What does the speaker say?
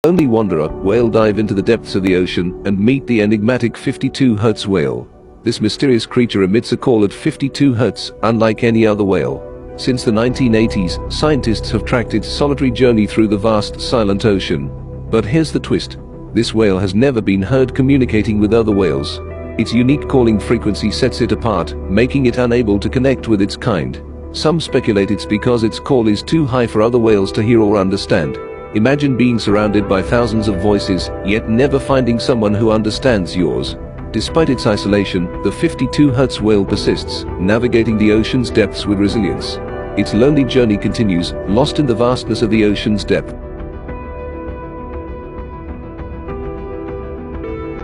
Only wanderer whale dive into the depths of the ocean and meet the enigmatic 52 hertz whale. This mysterious creature emits a call at 52 hertz, unlike any other whale. Since the 1980s, scientists have tracked its solitary journey through the vast silent ocean. But here's the twist. This whale has never been heard communicating with other whales. Its unique calling frequency sets it apart, making it unable to connect with its kind. Some speculate it's because its call is too high for other whales to hear or understand. Imagine being surrounded by thousands of voices, yet never finding someone who understands yours. Despite its isolation, the 52 hertz whale persists, navigating the ocean's depths with resilience. Its lonely journey continues, lost in the vastness of the ocean's depth.